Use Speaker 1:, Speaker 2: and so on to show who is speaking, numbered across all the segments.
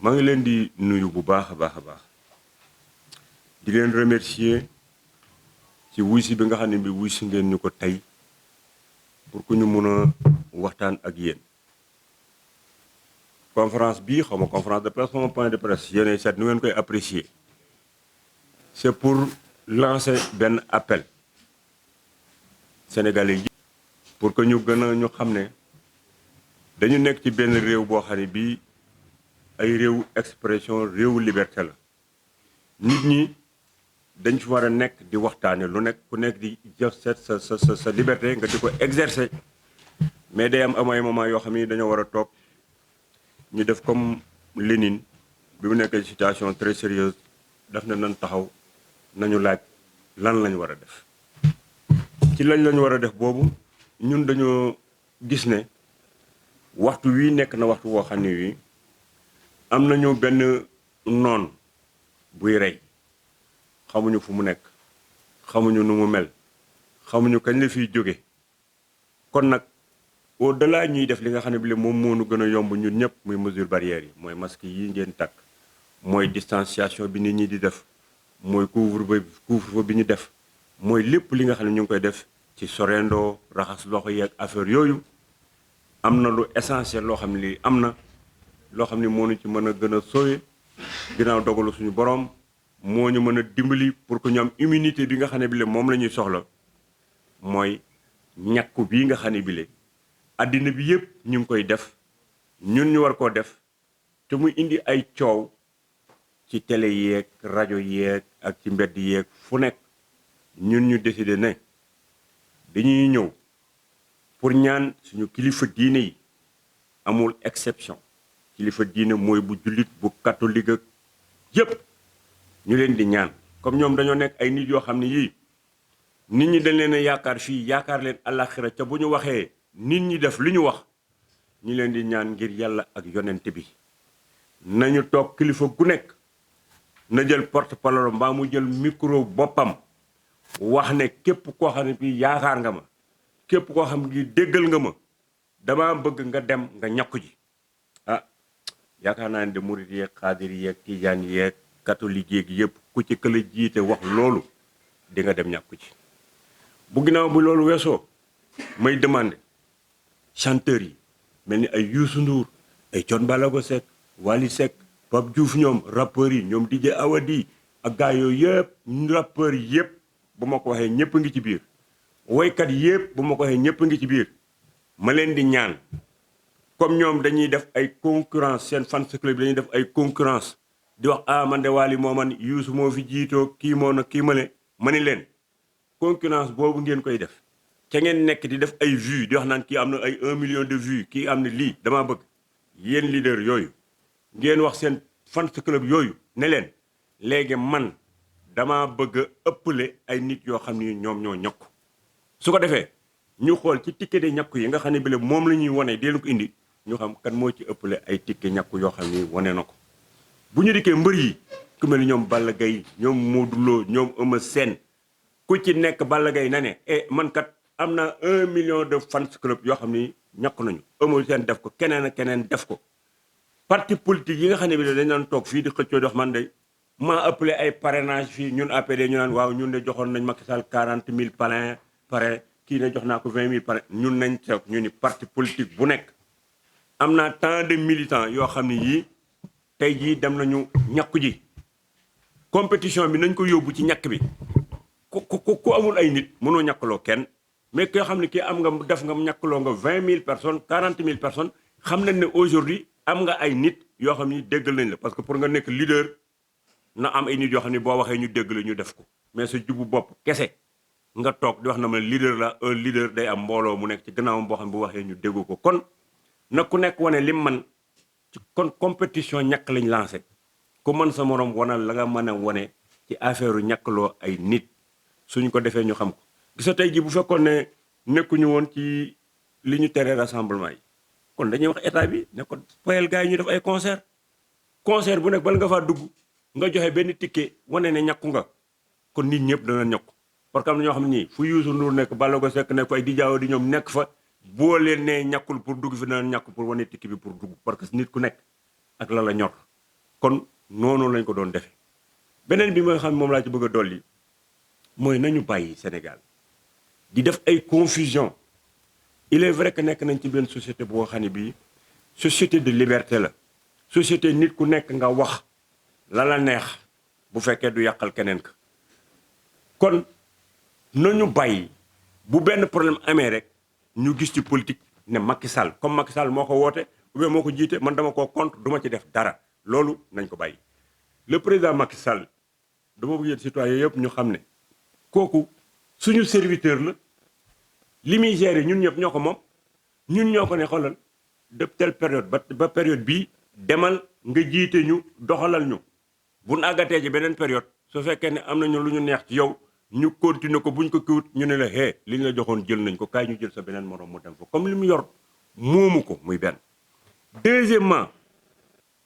Speaker 1: maa ngi leen di nuyu bu baax a baax a baax di leen remercier ci wuy si bi nga xam ne bi wuy si ngeen ñu ko tey pour que ñu mun a waxtaan ak yéen conférence bii xaw ma conférence de presse xaw ma point de presse yéenay seet nu ngeen koy apprécier c'est pour lancer benn appel sénégalais yi pour que ñu gën a ñu xam ne dañu nekk ci benn réew boo xam ne bii ay réewu expression réewu liberté la nit ñi dañ fi war a nekk di waxtaane lu nekk ku nekk di jëf seet sa liberté nga di ko exercer mais day am ay moment yoo xam ni dañoo war a toog ñu def comme Lénine bi mu nekk situation très sérieuse daf na nan taxaw nañu laaj lan lañu war a def ci lañu war a def boobu ñun dañoo gis ne waxtu wii nekk na waxtu woo xam ne wii am nañu benn noon buy rey xamuñu fu mu nekk xamuñu nu mu mel xamuñu kañ la fiy jóge kon nag au delà ñuy def li nga xam ne bi moom moo nu gën a yomb ñun ñëpp muy mesure barrière yi mooy masque yi ngeen takk mooy distanciation bi nit ñi di def mooy couvre-feu bi ñu def mooy lépp li nga xam ne ñu ngi koy def ci sorendoo raxas loxo yeeg affaire yooyu am na lu essentiel loo xam ne lii am na loo xam ne moo ñu ci mën a gën a sauver ginnaaw dogalu suñu borom moo ñu mën a dimbali pour que ñu am immunité bi nga xam ne bi moom la ñuy soxla mooy ñàkku bii nga xam ne bi addina bi yëpp ñu ngi koy def ñun ñu war koo def te muy indi ay coow ci télé yeeg rajo yeeg ak ci mbedd yeeg fu nekk ñun ñu décider ne dañuy ñëw pour ñaan suñu kilifa diine yi amul exception kilifa diine mooy bu jullit bu catholique ak yëpp ñu leen di ñaan comme ñoom dañoo nekk ay nit yoo xam ne yii nit ñi dañ leen a yaakaar fii yaakaar leen àllaaxira ca bu ñu waxee nit ñi def li ñu wax ñu leen di ñaan ngir yàlla ak yonent bi nañu toog kilifa gu nekk na jël porte-parole mbaa mu jël micro boppam wax ne képp koo xam ne bii yaakaar nga ma képp koo xam ne déggal nga ma dama bëgg nga dem nga ñàkku ji ah yaakaar naa ne de murit yeeg xaadir yeeg tijaan yeeg catholique yeeg yëpp ku ci këla jiite wax loolu di nga dem ñàkku ji bu ginnaaw bu loolu weesoo may demander chanteurs yi mel ni ay Youssou Ndour ay Thione Ballago Seck Wally Seck Pape Diouf ñoom rappeurs yi ñoom DJ Awadi ak gars yooyu yëpp rappeurs yi yëpp bu ma ko waxee ñëpp ngi ci biir woykat yëpp bu ma ko waxee ñëpp ngi ci biir ma leen di ñaan comme ñoom dañuy def ay concurrence seen fans club dañuy def ay concurrence di wax ah man de Wally moo man Youssou moo fi jiitoo kii moo na kii male ma ni leen concurrence boobu ngeen koy def ca ngeen nekk di def ay vues di wax naan kii am na ay 1 million de vues kii am na lii damaa bëgg yéen leader yooyu ngeen wax seen fans club yooyu ne leen léegi man dama bëgg a ëppale ay nit yoo xam ni ñoom ñoo ñàkk su ko defee ñu xool ci ticket de ñàkk yi nga xam ne bi moom la ñuy wane di leen ko indi ñu xam kan moo ci ëppale ay ticket ñàkk yoo xam ni wane na ko bu ñu dikkee mbër yi ku mel ni ñoom Balla Gaye ñoom Modou Lo ñoom Eumeu Sène ku ci nekk Balla Gaye na ne man kat am na 1 million de fans club yoo xam ni ñàkk nañu Eumeu Sène def ko keneen ak keneen def ko parti politique yi nga xam ne bi dañ daan toog fii di xëccoo di wax man de maa ëppale ay parrainage fii ñun APD ñu naan waaw ñun de joxoon nañ Macky Sall 40 000 parrain kii ne jox naa ko 20 000 parrain ñun nañ toog ñu ni parti politique bu nekk am naa tant de militants yoo xam ne yii tey jii dem nañu ñàkku ji compétition bi nañ ko yóbbu ci ñàkk bi ku amul ay nit mënoo ñàkkaloo kenn mais koo xam ne kii am nga def nga ñàkkaloo nga 20 000 personnes 40 000 personnes xam nañ ne aujourd'hui am nga ay nit yoo xam ni déggal nañ la parce que pour nga nekk leader na am ay nit yoo xam ne boo waxee ñu dégg la ñu def ko mais sa jubu bopp kese nga toog di wax na ma leader la un leader day am mbooloo mu nekk ci gannaawam boo xam ne bu waxee ñu déggu ko kon na ku nekk wane lim man ci kon compétition ñàkk lañ lancé ku mën sa morom wanal la nga mën a wane ci affaire ñàkkloo ay nit suñ ko defee ñu xam ko gisa tey ji bu fekkoon ne nekkuñu woon ci li ñu tere rassemblement yi kon dañuy wax état bi ne ko fayal gars yi ñu def ay concert bu nekk bala nga faa dugg nga joxe benn ticket wane ne ñàkku nga kon nit ñëpp dana ñàkku parce que am na ñoo xam ne nii fu Youssou Ndour nekk Ballago Seck nekk fa ay di jaaw di ñoom nekk fa boo leen nee ñàkkul pour dugg fi dana ñàkk pour wane ticket bi pour dugg parce que nit ku nekk ak la la ñor kon noonu lañ ko doon defee beneen bi nga xam moom laa ci bëgg a dolli mooy nañu bàyyi Sénégal di def ay confusion il est vrai que nekk nañ ci benn société boo xam ne bii société de liberté la société nit ku nekk nga wax la la neex bu fekkee du yàqal keneen ka kon nañu bàyyi bu benn problème amee rek ñu gis ci politique ne Macky Sall comme Macky Sall moo ko woote ou bien moo ko jiite man dama koo contre duma ci def dara loolu nañ ko bàyyi le président Macky Sall dama bëgg yéen citoyen yëpp ñu xam ne kooku suñu serviteur la li muy gérer ñun ñëpp ñoo ko moom ñun ñoo ko ne xoolal de telle période ba période bii demal nga jiite ñu doxalal ñu bu nu àggatee ci beneen période su fekkee ne am nañu lu ñu neex ci yow ñu continuer ko buñ ko kiwut ñu ne la hé li ñu la joxoon jël nañ ko kaay ñu jël sa beneen morom mu dem fa comme li mu yor moomu ko muy benn. Deuxièmement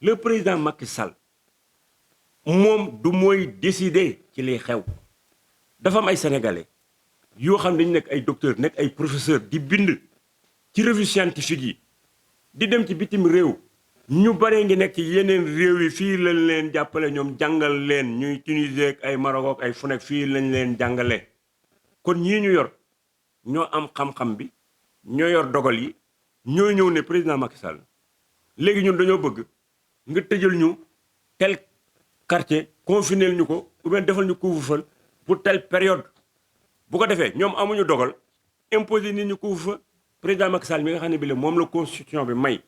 Speaker 1: le président Macky Sall moom du mooy décider ci liy xew dafa am ay sénégalais yoo xam ne dañu nekk ay docteur nekk ay professeur di bind ci revue scientifique yi di dem ci bitim réew ñu bare ngi nekk ci yeneen réew yi fii lañ leen jàppale ñoom jàngal leen ñuy Tunisie ak ay Maroc ak ay fu nekk fii lañ leen jàngale kon ñii ñu yor ñoo am xam-xam bi ñoo yor dogal yi ñoo ñëw ne président Macky Sall léegi ñun dañoo bëgg nga tëjal ñu tel quartier confinel ñu ko ou bien defal ñu couvre-feu pour telle période bu ko defee ñoom amuñu dogal imposer nit ñu couvre-feu président Macky Sall mi nga xam ne bi la moom la constitution bi may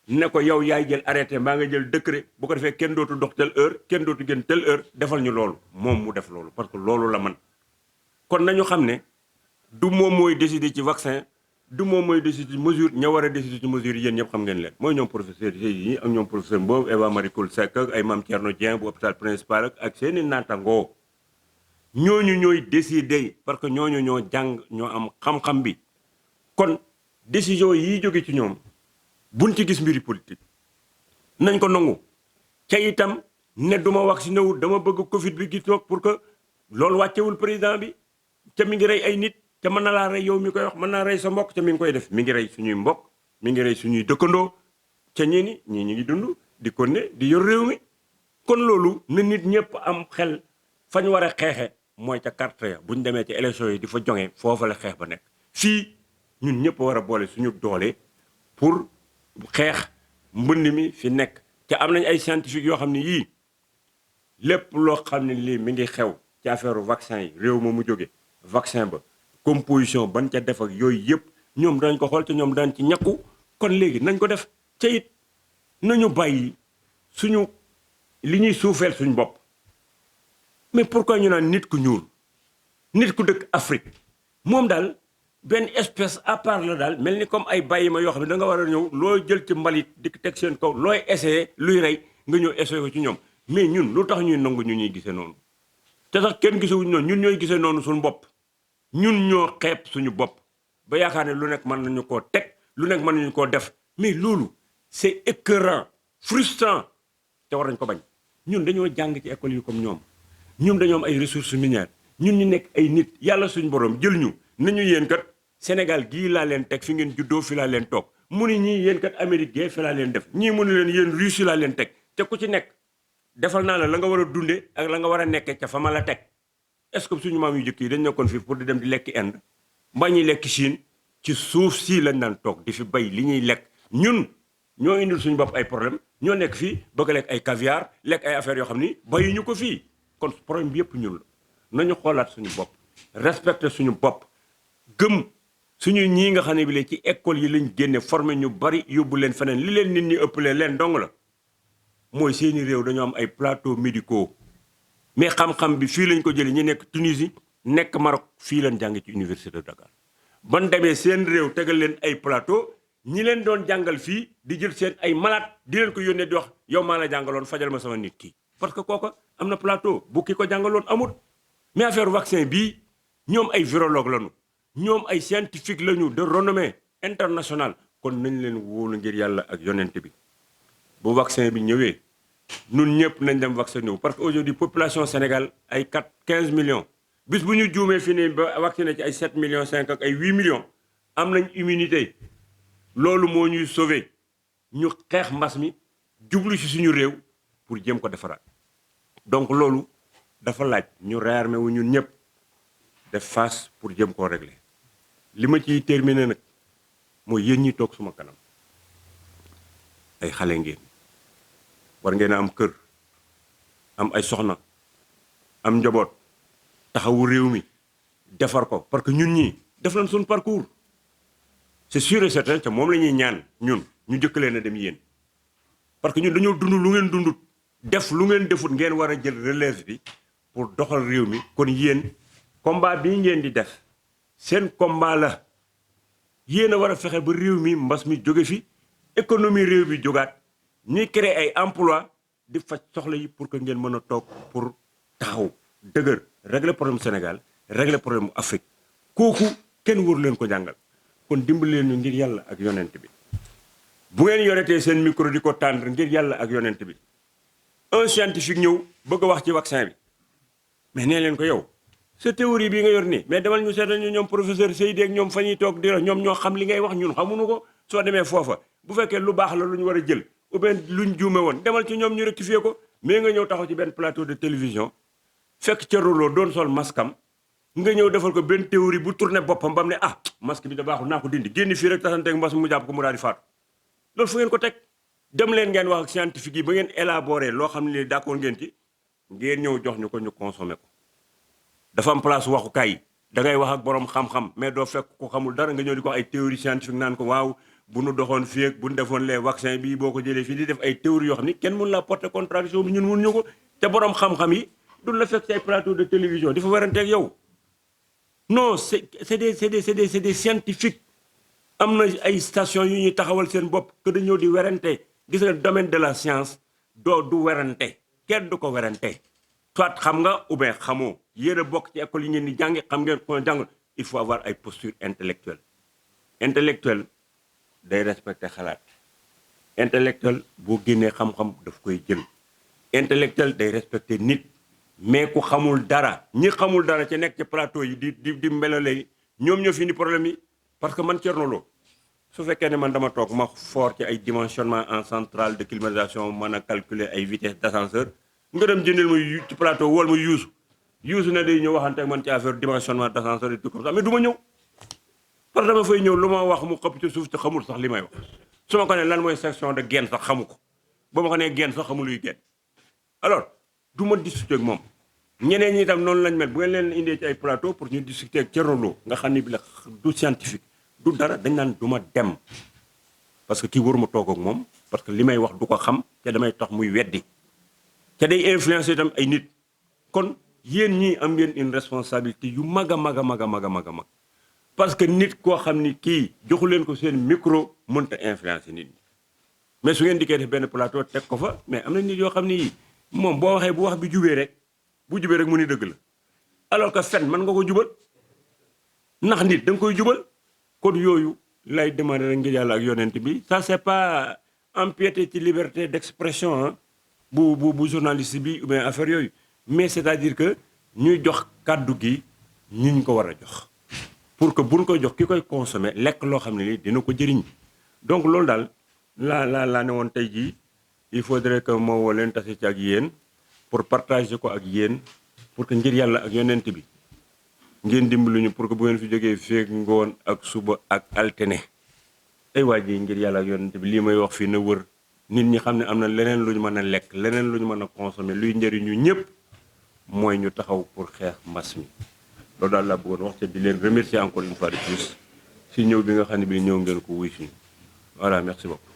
Speaker 1: ne ko yow yaay jël arrêté mbaa nga jël décret bu ko defee kenn dootu dox telle heure kenn dootu gën telle heure defal ñu loolu moom mu def loolu parce que loolu la man kon nañu xam ne du moom mooy décider ci vaccin du moom mooy décider ci mesure ña war a décider ci mesure yéen ñëpp xam ngeen leen mooy ñoom professeur yi ak ñoom professeur Mbow Eva Marie Coll Seck ak ay Mame Thierno Dieng bu hôpital principal ak seeni naatangoo ñooñu ñooy décider parce que ñooñu ñoo jàng ñoo am xam-xam bi kon décision yi jóge ci ñoom buñ ci gis mbiri politique nañ ko nangu ca itam ne duma vacciné wu dama bëgg Covid bi gis toog pour que loolu wàccewul président bi ca mi ngi rey ay nit te mën na laa rey yow mi koy wax mën naa rey sa mbokk ca mi ngi koy def mi ngi rey suñuy mbokk mi ngi rey suñuy dëkkandoo ca ñii ñu ngi dund di ko ne di yor réew mi kon loolu na nit ñëpp am xel fañ war a xeexe mooy ca carte ya buñ demee ci élection yi di fa joŋee foofa la xeex ba nekk fii ñun ñëpp war a boole suñu doole pour xeex mbënd mi fi nekk te am nañ ay scientifique yoo xam ne yii lépp loo xam ne lii mi ngi xew ci affaire vaccin yi réew ma mu jóge vaccin ba composition ban ca def ak yooyu yëpp ñoom dañ ko xool te ñoom daan ci ñakku kon léegi nañ ko def ca it nañu bàyyi suñu li ñuy suufeel suñu bopp mais pourquoi ñu naan nit ku ñuul nit ku dëkk Afrique moom daal benn espèce à part la daal mel ni comme ay bàyyi ma yoo xam ne da nga war a ñëw looy jël ci mbalit di teg seen kaw looy essayé luy rey nga ñëw essayé ko ci ñoom mais ñun lu tax ñuy nangu ñu ñuy gisee noonu te sax kenn gisewuñu noonu ñun ñooy gisee noonu suñu bopp ñun ñoo xeeb suñu bopp ba yaakaar ne lu nekk mën nañu koo teg lu nekk mën nañu koo def mais loolu c'est écœurant frustrant te war nañ ko bañ ñun dañoo jàng ci école yi comme ñoom ñun dañoo am ay ressources minières ñun ñu nekk ay nit yàlla suñu borom jël ñu nañu yéen kat Sénégal gii laa leen teg fi ngeen juddoo fi laa leen toog mu ni ñii yéen kat Amérique gee fi laa leen def ñii mu ni leen yéen Russie laa leen teg te ku ci nekk defal naa la nga war a dunde ak la nga war a nekkee ca fa ma la teg est-ce que suñu maam yu jëkk yi dañ nekkoon fii pour di dem di lekk Inde mbaa ñuy lekk Chine ci suuf sii lañ daan toog di fi bay li ñuy lekk ñun ñoo indil suñu bopp ay problème ñoo nekk fii bëgg a lekk ay caviar lekk ay affaires yoo xam ni bayuñu ko fii kon problème bi yëpp ñun la nañu xoolaat suñu bopp respecter suñu bopp gëm suñu ñii nga xam ne bi lee ci école yi lañ génne formé ñu bari yóbbu leen feneen li leen nit ñi ëppalee leen dong la mooy seeni réew dañoo am ay plateaux médicaux mais xam-xam bi fii lañ ko jëlee ñi nekk Tunisie nekk Maroc fii lañ jàng ci université de Dakar ban demee seen réew tegal leen ay plateau ñi leen doon jàngal fii di jël seen ay malade di leen ko yónnee di wax yow maa la jàngaloon fajal ma sama nit kii parce que kooka am na plateau bu ki ko jàngaloon amul mais affaire vaccin bii ñoom ay virologue lañu ñoom ay scientifique lañu de renommée internationale kon nañ leen wóolu ngir yàlla ak yonent bi bu vaccin bi ñëwee ñun ñëpp nañ dem vacciné wu parce que aujourd'hui population Sénégal ay 15 millions bis bu ñu juumee fi ne ba vacciné ci ay 7 millions 5 ak ay 8 millions am nañ immunité loolu moo ñuy sauver ñu xeex mbas mi jublu ci suñu réew pour jéem ko defaraat donc loolu dafa laaj ñu réarmé wu ñun ñëpp def face pour jéem koo régler li ma ciy terminer nag mooy yéen ñi toog suma kanam ay xale ngeen war ngeen a am kër am ay soxna am njaboot taxawu réew mi defar ko parce que ñun ñii def nañ suñu parcours c'est sûr et certain te moom la ñuy ñaan ñun ñu jëkk leen a dem yéen parce que ñun dañoo dund lu ngeen dundut def lu ngeen defut ngeen war a jël relève bi pour doxal réew mi kon yéen combat bii ngeen di def seen combat la yéen a war a fexe ba réew mi mbas mi jóge fi économie réew bi jógaat ñuy créer ay emploi di faj soxla yi pour que ngeen mën a toog pour taxaw dëgër régler problème Sénégal régler problème Afrique kooku kenn waru leen ko jàngal kon dimbali leen ñu ngir yàlla ak yonent bi bu ngeen yoretee seen micro di ko tàndre ngir yàlla ak yonent bi un scientifique ñëw bëgg a wax ci vaccin bi mais nee leen ko yow sa théorie bii nga yor nii mais demal ñu seetal ñu ñoom professeur Seydi ak ñoom fa ñuy toog di ñoom ñoo xam li ngay wax ñun xamuñu ko soo demee foofa bu fekkee lu baax la lu ñu war a jël ou bien luñ juume woon demal ci ñoom ñu rectifier ko mais nga ñëw taxaw ci benn plateau de télévision fekk ca roloo doon sol maskam nga ñëw defal ko benn théorie bu tourné boppam ba mu ne ah masque bi da baaxul naa ko dindi génn fii rek tasanteeg mbas mu jàpp ko mu daal di faatu loolu fu ngeen ko teg dem leen ngeen wax ak scientifique yi ba ngeen élaborer loo xam ne d'accord ngeen ci ngeen ñëw jox ñu ko ñu consommer ko dafa am place waxukaay yi da ngay wax ak borom xam-xam mais doo fekk ko xamul dara nga ñëw di ko ay théorie scientifique naan ko waaw bu nu doxoon fii ak bu nu defoon les vaccin bii boo ko jëlee fii di def ay théorie yoo xam ni kenn mun la porter contradiction bi ñun mun ñu ko te borom xam-xam yi duñ la fekk ci ay plateau de télévision di fa weranteeg yow non c'est des scientifiques am na ay station yu ñuy taxawal seen bopp que dañ ñëw di werante gis nga domaine de la science doo du werante kenn du ko werante soit xam nga ou bien xamoo yéen a bokk ci école yi ngeen di jàngi xam ngeen ko jàng il faut avoir ay posture intellectuelle day respecter xalaat intellectuel boo génnee xam-xam daf koy jël intellectuel day respecter nit mais ku xamul dara ñi xamul dara ci nekk ci plateau yi di melale ñoom ñoo fi indi problème yi parce que man Thierno Lo su fekkee ne man dama toog ma fort ci ay dimensionnement en centrale de climatisation mën a calculer ay vitesse d'ascenseur nga dem jëndal ma ci plateau wol ma yuusu ne day ñëw waxante ak man ci affaire dimensionnement d'ascenseur et tout comme ça mais du ma ñëw parce que dama fay ñëw lu ma wax mu xëpp ci suuf te xamul sax li may wax su ma ko ne lan mooy section de gaine sax xamu ko ba ma ko nee gaine sax xamul luy gaine alors du ma discuter ak moom ñeneen ñi itam noonu lañ mel bu ngeen leen indee ci ay plateau pour ñu discuter ak Thierno Lo nga xam ni bi la du scientifique du dara dañ naan du ma dem parce que kii waruma toog ak moom parce que li may wax du ko xam te damay tax muy weddi te day influencer itam ay nit kon yéen ñii am ngeen une responsabilité yu mag a mag a mag a mag a mag a mag parce que nit koo xam ni kii joxu leen ko seen micro mënta influencer nit ñi mais su ngeen dikkee def benn plateau teg ko fa mais am na nit yoo xam ni moom boo waxee bu wax bi jubee rek mu ni dëgg la alors que fen mën nga ko jubal ndax nit da nga koy jubal kon yooyu lay demander rek ngir yàlla ak yonent bi ça c'est pas empiéter ci liberté d'expression bu journaliste bi ou bien affaire yooyu mais c'est-à-dire que ñuy jox kàddu gi ñu ko war a jox pour que buñ koy jox ki koy consommer lekk loo xam ne ni dina ko jëriñ donc loolu daal laa ne woon tey jii il faudrait que moo woo leen tase ci ak yéen pour partager ko ak yéen pour que ngir yàlla ak yonent bi ngeen dimbali ñu pour que bu ngeen fi jógee feek ngoon ak suba ak altine ay waa ji ngir yàlla ak yonent bi lii may wax fii na wër nit ñi xam ne am na leneen lu ñu mën a lekk leneen lu ñu mën a consommer luy njëriñu ñëpp mooy ñu taxaw pour xeex mbas mi loolu daal laa bëggoon wax te di leen remercier encore une fois de plus si ñëw bi nga xam ne bi ñëw ngeen ko wuy si voilà merci beaucoup